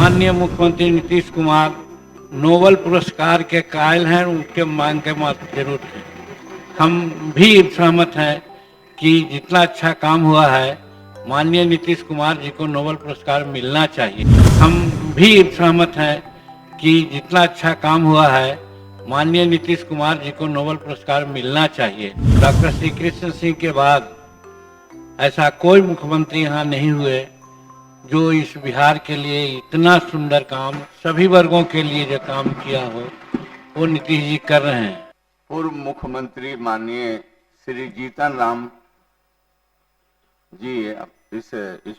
माननीय मुख्यमंत्री नीतीश कुमार नोबेल पुरस्कार के कायल हैं, उनके मांग के मत जरूर हैं। हम भी सहमत हैं कि जितना अच्छा काम हुआ है माननीय नीतीश कुमार जी को नोबेल पुरस्कार मिलना चाहिए। हम भी सहमत हैं कि जितना अच्छा काम हुआ है माननीय नीतीश कुमार जी को नोबेल पुरस्कार मिलना चाहिए। डॉक्टर श्री कृष्ण सिंह के बाद ऐसा कोई मुख्यमंत्री यहाँ नहीं हुए जो इस बिहार के लिए इतना सुंदर काम, सभी वर्गों के लिए जो काम किया हो वो नीतीश जी कर रहे हैं। पूर्व मुख्यमंत्री माननीय श्री जीतन राम जी इस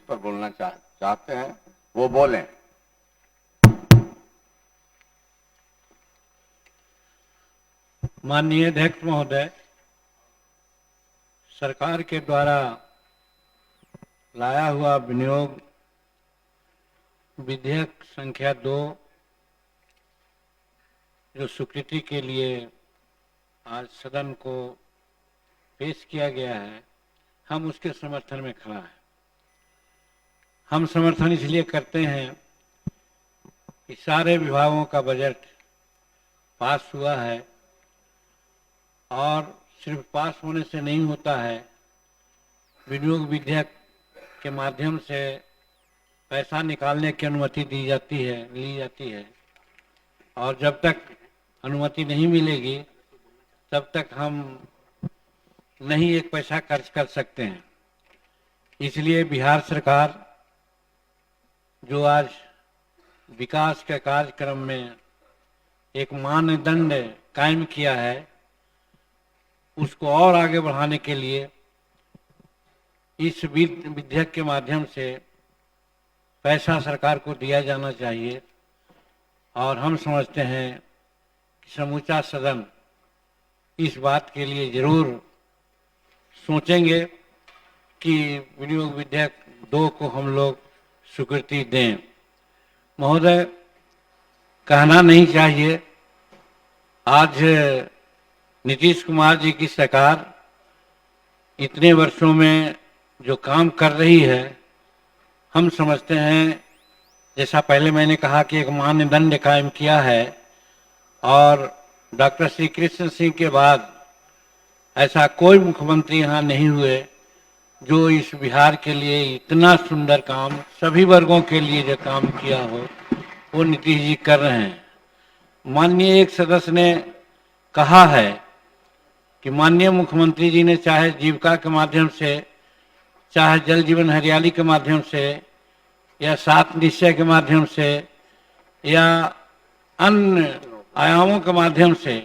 पर बोलना चाहते हैं, वो बोलें। माननीय अध्यक्ष महोदय, सरकार के द्वारा लाया हुआ विनियोग विधेयक संख्या 2 जो स्वीकृति के लिए आज सदन को पेश किया गया है, हम उसके समर्थन में खड़ा है। हम समर्थन इसलिए करते हैं कि सारे विभागों का बजट पास हुआ है और सिर्फ पास होने से नहीं होता है, विनियोग विधेयक के माध्यम से पैसा निकालने की अनुमति ली जाती है और जब तक अनुमति नहीं मिलेगी तब तक हम नहीं एक पैसा खर्च कर सकते हैं। इसलिए बिहार सरकार जो आज विकास के कार्यक्रम में एक मानदंड कायम किया है, उसको और आगे बढ़ाने के लिए इस विधेयक के माध्यम से पैसा सरकार को दिया जाना चाहिए और हम समझते हैं कि समूचा सदन इस बात के लिए जरूर सोचेंगे कि विनियोग विधेयक 2 को हम लोग स्वीकृति दें। महोदय, कहना नहीं चाहिए, आज नीतीश कुमार जी की सरकार इतने वर्षों में जो काम कर रही है, हम समझते हैं जैसा पहले मैंने कहा कि एक मानदंड कायम किया है और डॉक्टर श्री कृष्ण सिंह के बाद ऐसा कोई मुख्यमंत्री यहाँ नहीं हुए जो इस बिहार के लिए इतना सुंदर काम, सभी वर्गों के लिए जो काम किया हो वो नीतीश जी कर रहे हैं। माननीय एक सदस्य ने कहा है कि माननीय मुख्यमंत्री जी ने चाहे जीविका के माध्यम से, चाहे जल जीवन हरियाली के माध्यम से या 7 निश्चय के माध्यम से या अन्य आयामों के माध्यम से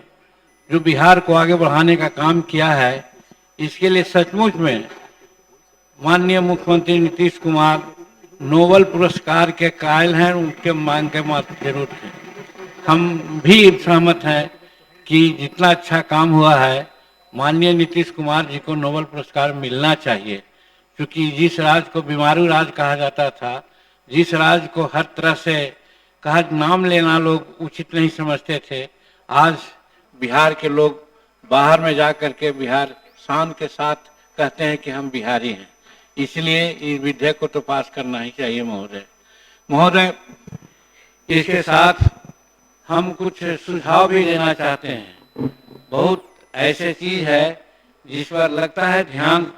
जो बिहार को आगे बढ़ाने का काम किया है, इसके लिए सचमुच में माननीय मुख्यमंत्री नीतीश कुमार नोबेल पुरस्कार के कायल हैं, उनके मांग के मत जरूर हैं। हम भी सहमत हैं कि जितना अच्छा काम हुआ है माननीय नीतीश कुमार जी को नोबेल पुरस्कार मिलना चाहिए, क्योंकि जिस राज्य को बीमारू राज्य कहा जाता था, जिस राज्य को हर तरह से कहा नाम लेना लोग उचित नहीं समझते थे, आज बिहार के लोग बाहर में जा कर के बिहार शान के साथ कहते हैं कि हम बिहारी हैं। इसलिए इस विधेयक को तो पास करना ही चाहिए महोदय। इसके साथ हम कुछ सुझाव भी देना चाहते हैं। बहुत ऐसे चीज है जिस पर लगता है ध्यान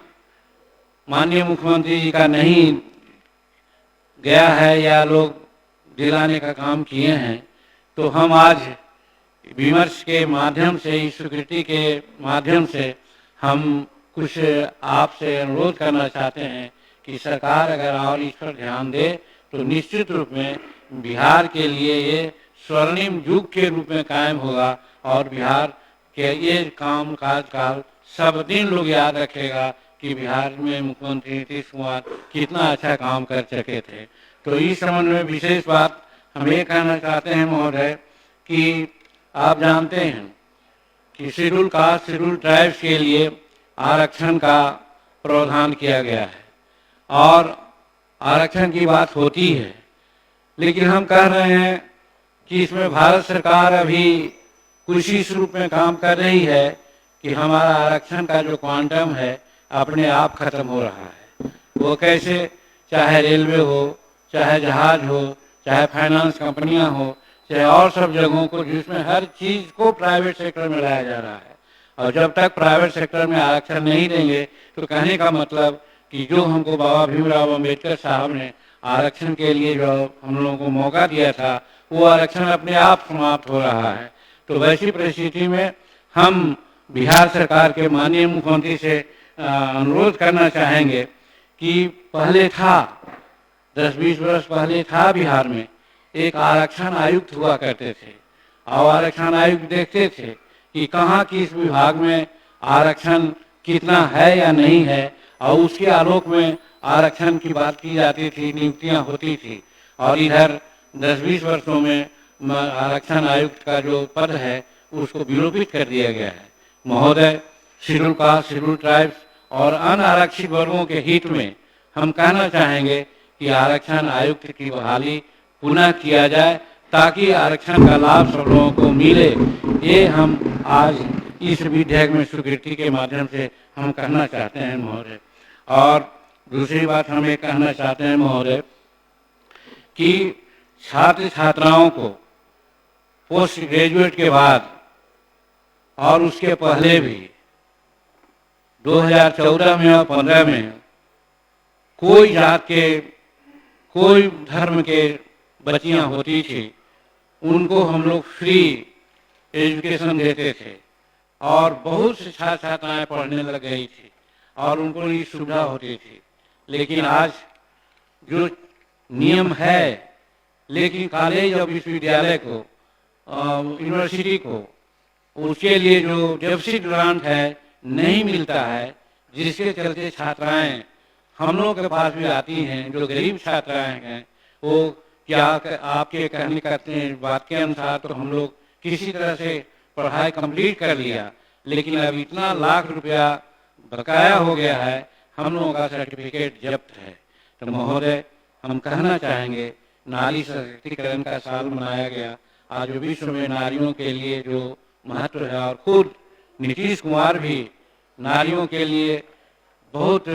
माननीय मुख्यमंत्री जी का नहीं गया है या लोग दिलाने का काम किए हैं, तो हम आज विमर्श के माध्यम से, इस स्वीकृति के माध्यम से हम कुछ आपसे अनुरोध करना चाहते हैं कि सरकार अगर और इस पर ध्यान दे तो निश्चित रूप में बिहार के लिए ये स्वर्णिम युग के रूप में कायम होगा और बिहार के ये काम काज सब दिन लोग याद रखेगा कि बिहार में मुख्यमंत्री नीतीश कुमार कितना अच्छा काम कर सके थे। तो इस संबंध में विशेष बात हम ये कहना चाहते हैं महोदय कि आप जानते हैं कि शेड्यूल कास्ट, शेड्यूल ट्राइब्स के लिए आरक्षण का प्रावधान किया गया है और आरक्षण की बात होती है, लेकिन हम कह रहे हैं कि इसमें भारत सरकार अभी कुछ इस रूप में काम कर रही है कि हमारा आरक्षण का जो क्वांटम है अपने आप खत्म हो रहा है। वो कैसे, चाहे रेलवे हो, चाहे जहाज हो, चाहे फाइनेंस कंपनियां हो, चाहे और सब जगहों को, जिसमें हर चीज को प्राइवेट सेक्टर में लाया जा रहा है। और जब तक प्राइवेट सेक्टर में आरक्षण नहीं देंगे तो कहने का मतलब कि जो हमको बाबा भीमराव अम्बेडकर साहब ने आरक्षण के लिए जो हम लोगों को मौका दिया था, वो आरक्षण अपने आप समाप्त हो रहा है। तो वैसी परिस्थिति में हम बिहार सरकार के माननीय मुख्यमंत्री से अनुरोध करना चाहेंगे कि पहले था, 10-20 वर्ष पहले था बिहार में एक आरक्षण आयुक्त हुआ करते थे, और आरक्षण आयुक्त देखते थे कि कहाँ किस विभाग में आरक्षण कितना है या नहीं है, और उसके आलोक में आरक्षण की बात की जाती थी, नियुक्तियां होती थी। और इधर 10-20 वर्षों में आरक्षण आयुक्त का जो पद है उसको विलोपित कर दिया गया है। महोदय, शेड्यूल कास्ट, शेड्यूल ट्राइब्स और अनारक्षित वर्गों के हित में हम कहना चाहेंगे कि आरक्षण आयुक्त की बहाली पुनः किया जाए, ताकि आरक्षण का लाभ सब लोगों को मिले। ये हम आज इस विधेयक में स्वीकृति के माध्यम से हम कहना चाहते हैं महोदय। और दूसरी बात हम ये कहना चाहते हैं महोदय कि छात्र छात्राओं को पोस्ट ग्रेजुएट के बाद और उसके पहले भी 2014 में और 15 में कोई जात के, कोई धर्म के बच्चियां होती थी, उनको हम लोग फ्री एजुकेशन देते थे, और बहुत से छात्र छात्राएं पढ़ने लग गई थी और उनको ये सुविधा होती थी। लेकिन आज जो नियम है, लेकिन कॉलेज और विश्वविद्यालय को, यूनिवर्सिटी को, उसके लिए जो डेफिसिट ग्रांट है नहीं मिलता है, जिसके चलते छात्राएं हम लोग के पास भी आती हैं। जो गरीब छात्राएं हैं वो क्या आपके कहने करते हैं बात के अनुसार तो हम लोग किसी तरह से पढ़ाई कंप्लीट कर लिया, लेकिन अब इतना लाख रुपया बकाया हो गया है, हम लोगों का सर्टिफिकेट जब्त है। तो महोदय, हम कहना चाहेंगे, नारी सशक्तिकरण का साल मनाया गया, आज विश्व में नारियों के लिए जो महत्व है, और खुद नीतीश कुमार भी नारियों के लिए बहुत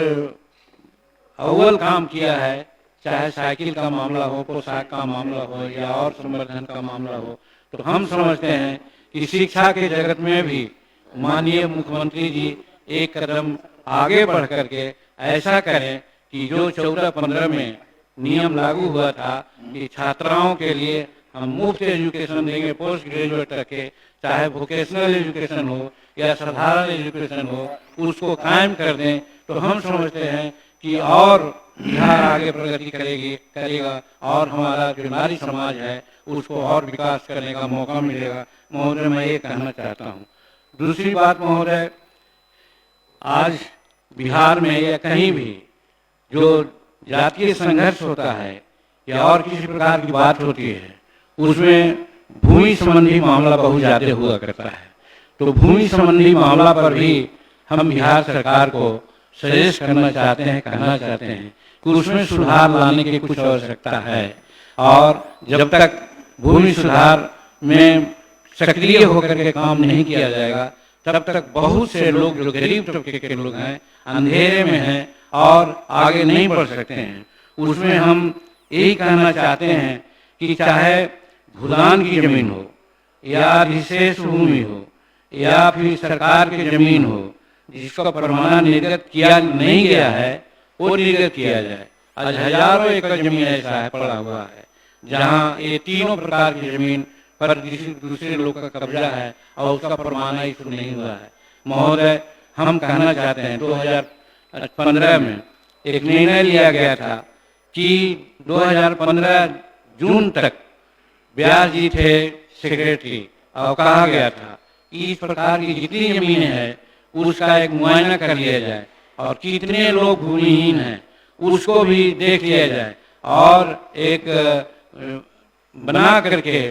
अव्वल काम किया है, चाहे साइकिल का मामला हो, पोशाक का मामला हो, या और संवर्धन का मामला हो। तो हम समझते हैं कि शिक्षा के जगत में भी माननीय मुख्यमंत्री जी एक कदम आगे बढ़ करके ऐसा करें कि जो 14-15 में नियम लागू हुआ था कि छात्राओं के लिए हम मुफ्त एजुकेशन देंगे पोस्ट ग्रेजुएट तक के, चाहे वोकेशनल एजुकेशन हो या साधारण एजुकेशन हो, उसको कायम कर दें। तो हम समझते हैं कि और बिहार आगे प्रगति करेगा और हमारा जो नारी समाज है उसको और विकास करने का मौका मिलेगा। महोदय, मैं ये कहना चाहता हूँ। दूसरी बात महोदय, आज बिहार में या कहीं भी जो जातीय संघर्ष होता है या और किसी प्रकार की बात होती है, उसमें भूमि संबंधी मामला बहुत ज्यादा हुआ करता है। तो भूमि संबंधी मामला पर भी हम बिहार सरकार को सजेस्ट करना चाहते हैं, कहना चाहते हैं कि उसमें सुधार लाने की कुछ आवश्यकता है। और जब तक भूमि सुधार में सक्रिय होकर के काम नहीं किया जाएगा, तब तक बहुत से लोग जो गरीब तबके के लोग हैं अंधेरे में हैं और आगे नहीं बढ़ सकते हैं। उसमें हम यही कहना चाहते हैं कि चाहे भूदान की जमीन हो या विशेष भूमि हो या फिर सरकार की जमीन हो, जिसका परवाना निर्गत किया नहीं गया है वो निर्गत किया जाए। आज हजारों एकड़ जमीन ऐसा है पड़ा हुआ है जहाँ ये तीनों प्रकार की जमीन पर दूसरे लोग का कब्जा है और उसका परवाना इशू नहीं हुआ है। महोदय, हम कहना चाहते हैं 2015 में एक निर्णय लिया गया था कि 2015 जून तक व्यास जी थे सेक्रेटरी, और कहा गया था इस प्रकार की जितनी जमीनें हैं उसका एक मुआयना कर लिया जाए और कितने लोग भूमिहीन हैं उसको भी देख लिया जाए, और एक बना करके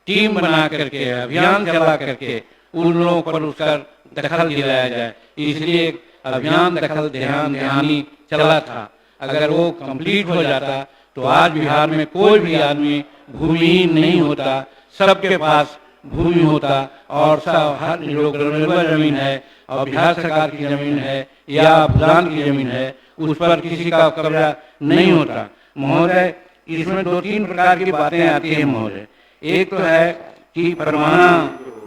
टीम बना करके अभियान चला करके उन लोगों पर उसका दखल दिलाया जाए। इसलिए अभियान दखल ध्यानी चला था। अगर वो कंप्लीट हो जाता तो आज बिहार में कोई भी आदमी भूमिहीन नहीं होता, सबके पास भूमि होता, और सब हर जो रेगुलर जमीन है और बिहार सरकार की जमीन है या भूदान की जमीन है उस पर किसी का कब्जा नहीं होता। महोदय, इसमें दो तीन प्रकार की बातें आती है महोदय। एक तो है कि परवाना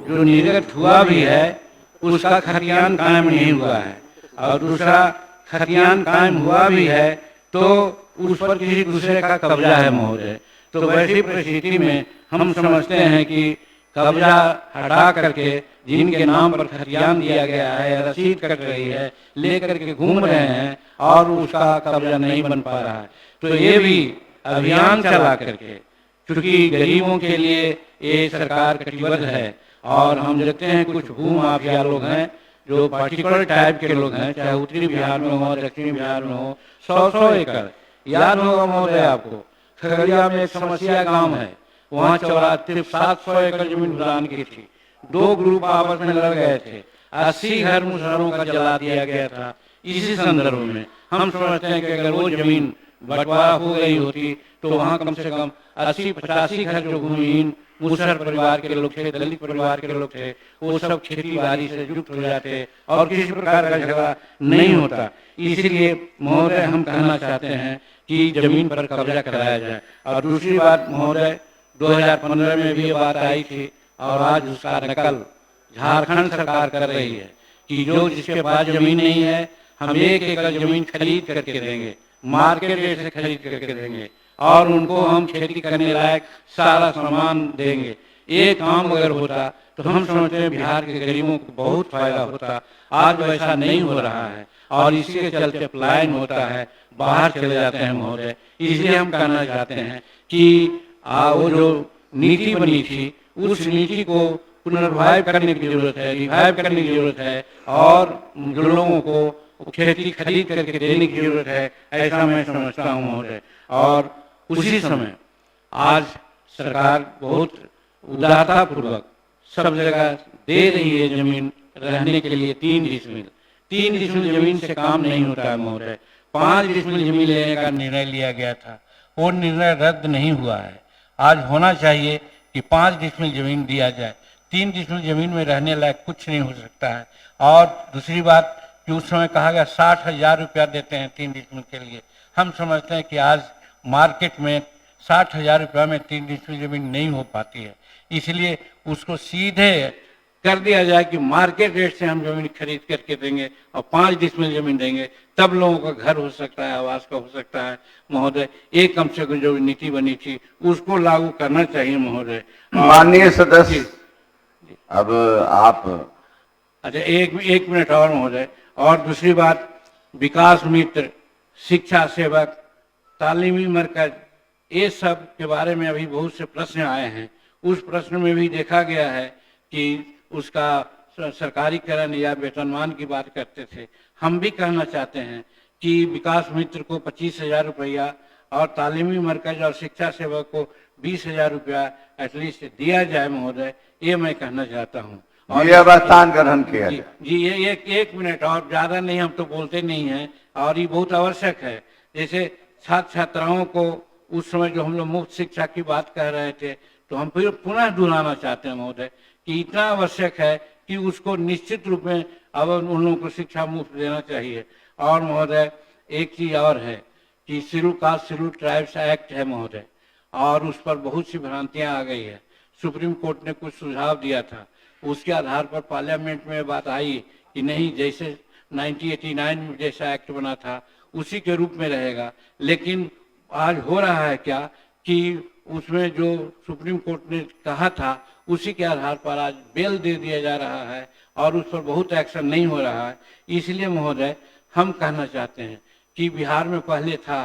जो निर्गत हुआ भी है उसका खतियान कायम नहीं हुआ है, और दूसरा खतियान कायम हुआ भी है तो उस पर किसी दूसरे का कब्जा है महोदय। तो वैसी परिस्थिति में हम समझते हैं कि कब्जा हटा करके जिनके नाम पर खतियान दिया गया है, रसीद कट रही है, लेकर के घूम रहे हैं और उसका कब्जा नहीं बन पा रहा है, तो ये भी अभियान चला करके, क्योंकि गरीबों के लिए ये सरकार कटिबद्ध है। और हम देखते हैं कुछ भू माफिया लोग हैं जो पर्टिकुलर टाइप के लोग हैं, चाहे उत्तरी बिहार में हो, दक्षिणी बिहार में हो, 100-100 एकड़। याद होगा महोदय आपको, खगड़िया में एक समस्या गांव है, वहाँ 700 एकड़ जमीन भुलान की थी। दो ग्रुप आपस में लड़ गए थे, 80 घर मुसहरों का जला दिया गया था। इसी संदर्भ में हम समझते हैं कि अगर वो जमीन बंटवारा हो गई होती तो वहाँ कम से कम 80-85 घर जो भूमिहीन मुसहर परिवार के लोग थे, दलित परिवार के लोग थे, वो सब खेती बाड़ी से युक्त हो जाते और किसी प्रकार का झगड़ा नहीं होता। इसीलिए महोदय हम कहना चाहते हैं कि जमीन पर कब्जा कराया जाए। और दूसरी बात महोदय, 2015 में भी ये बात आई थी और आज उसका नकल झारखंड सरकार कर रही है कि जो जिसके पास जमीन नहीं है हम 1 एकड़ जमीन खरीद करके देंगे, मार्केट रेट से खरीद करके देंगे और उनको हम खेती करने लायक सारा सामान देंगे। ये काम अगर होता तो हम समझते हैं बिहार के गरीबों को बहुत फायदा होता। आज वैसा नहीं हो रहा है और इसी के चलते पलायन होता है, बाहर चले जाते हैं महोदय। इसलिए हम कहना चाहते हैं कि वो जो नीति बनी थी उस नीति को पुनर्वाइव करने की जरूरत है, रिवाइव करने की जरूरत है और जो लोगों को खेती खरीद करके देने की जरूरत है, ऐसा मैं समझता हूँ महोदय। और उसी समय आज सरकार बहुत उदारता पूर्वक सब जगह दे रही है जमीन रहने के लिए। 3 डिसमिल जमीन से काम नहीं होता है महोदय। 5 डिसमिल जमीन लेने का निर्णय लिया गया था, वो निर्णय रद्द नहीं हुआ है। आज होना चाहिए कि 5 डिसमिल जमीन दिया जाए। 3 डिसमिल जमीन में रहने लायक कुछ नहीं हो सकता है। और दूसरी बात कि उस समय कहा गया 60,000 रुपया देते हैं 3 डिसमिल के लिए। हम समझते हैं कि आज मार्केट में 60,000 रुपया में 3 डिसमिल जमीन नहीं हो पाती है, इसलिए उसको सीधे कर दिया जाए कि मार्केट रेट से हम जमीन खरीद करके देंगे और 5 डिसमिल जमीन देंगे, तब लोगों का घर हो सकता है, आवास का हो सकता है महोदय। एक कम से कम जो नीति बनी थी उसको लागू करना चाहिए महोदय। माननीय सदस्य, अब आप अच्छा एक मिनट और महोदय। और दूसरी बात, विकास मित्र, शिक्षा सेवक, तालीमी मरकज, ये सब के बारे में अभी बहुत से प्रश्न आए हैं। उस प्रश्न में भी देखा गया है कि उसका सरकारीकरण या वेतनमान की बात करते थे। हम भी कहना चाहते हैं कि विकास मित्र को 25,000 रुपया और तालीमी मरकज और शिक्षा सेवक को 20,000 रुपया एटलीस्ट दिया जाए महोदय, ये मैं कहना चाहता हूँ। और ये अवस्थान ग्रहण किया जाए। जी ये एक मिनट और, ज्यादा नहीं, हम तो बोलते नहीं हैं और ये बहुत आवश्यक है। जैसे छात्र छात्राओं को उस समय जो हम लोग मुफ्त शिक्षा की बात कह रहे थे, तो हम फिर पुनः दोहराना चाहते हैं महोदय कि इतना आवश्यक है कि उसको निश्चित रूप में अब उन लोगों को शिक्षा मुफ्त देना चाहिए। और महोदय एक चीज और है कि schedule caste schedule tribes act है महोदय, और उस पर बहुत सी भ्रांतियां आ गई है। सुप्रीम कोर्ट ने कुछ सुझाव दिया था, उसके आधार पर पार्लियामेंट में बात आई कि नहीं, जैसे 1989 में जैसा एक्ट बना था उसी के रूप में रहेगा। लेकिन आज हो रहा है क्या कि उसमें जो सुप्रीम कोर्ट ने कहा था उसी के आधार पर आज बेल दे दिया जा रहा है और उस पर बहुत एक्शन नहीं हो रहा है। इसलिए महोदय हम कहना चाहते हैं कि बिहार में पहले था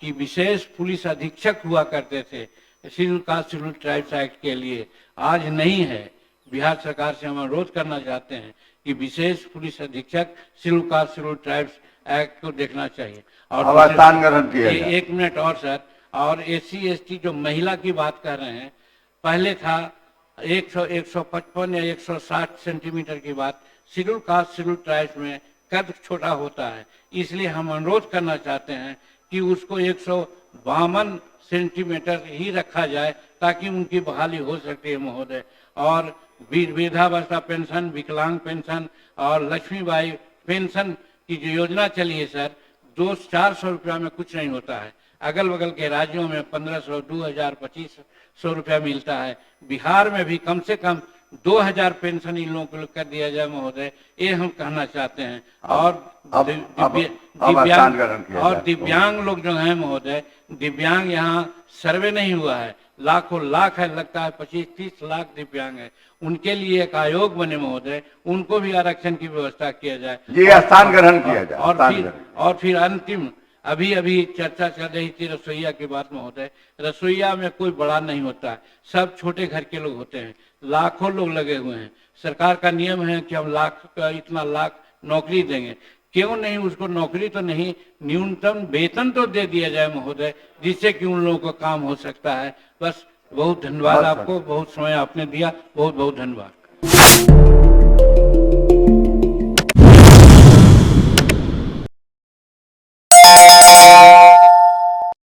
कि विशेष पुलिस अधीक्षक हुआ करते थे schedule caste schedule tribes act के लिए, आज नहीं है। बिहार सरकार से हम अनुरोध करना चाहते हैं कि विशेष पुलिस अधीक्षक schedule caste schedule tribes act को देखना चाहिए। और अवस्थान ग्रहण किया जाए। एक मिनट और सर, और SC ST जो महिला की बात कर रहे हैं, पहले था 155 या 160 सेंटीमीटर की बात, शेड्यूल कास्ट शेड्यूल ट्राइब्स में कद छोटा होता है, इसलिए हम अनुरोध करना चाहते हैं कि उसको 152 सेंटीमीटर ही रखा जाए ताकि उनकी बहाली हो सकती है महोदय। और वृद्धावस्था पेंशन, विकलांग पेंशन और लक्ष्मीबाई पेंशन की जो योजना चली है सर, 200-400 रुपया में कुछ नहीं होता है। अगल बगल के राज्यों में 1500, 2000, 2500 रुपया मिलता है। बिहार में भी कम से कम 2000 पेंशन इन लोगों को कर दिया जाए महोदय, ये हम कहना चाहते हैं। और दिव्यांग लोग जो हैं महोदय, दिव्यांग यहाँ सर्वे नहीं हुआ है, लाखों लाख है, लगता है 25-30 लाख दिव्यांग है। उनके लिए एक आयोग बने महोदय, उनको भी आरक्षण की व्यवस्था किया जाए, ये स्थान ग्रहण किया जाए। और फिर अंतिम अभी चर्चा चल रही थी रसोईया की बात महोदय। रसोईया में कोई बड़ा नहीं होता है, सब छोटे घर के लोग होते हैं, लाखों लोग लगे हुए हैं। सरकार का नियम है कि हम इतना लाख नौकरी देंगे, क्यों नहीं उसको नौकरी तो नहीं, न्यूनतम वेतन तो दे दिया जाए महोदय, जिससे कि उन लोगों को काम हो सकता है। बस बहुत धन्यवाद आपको, बहुत समय आपने दिया, बहुत बहुत धन्यवाद।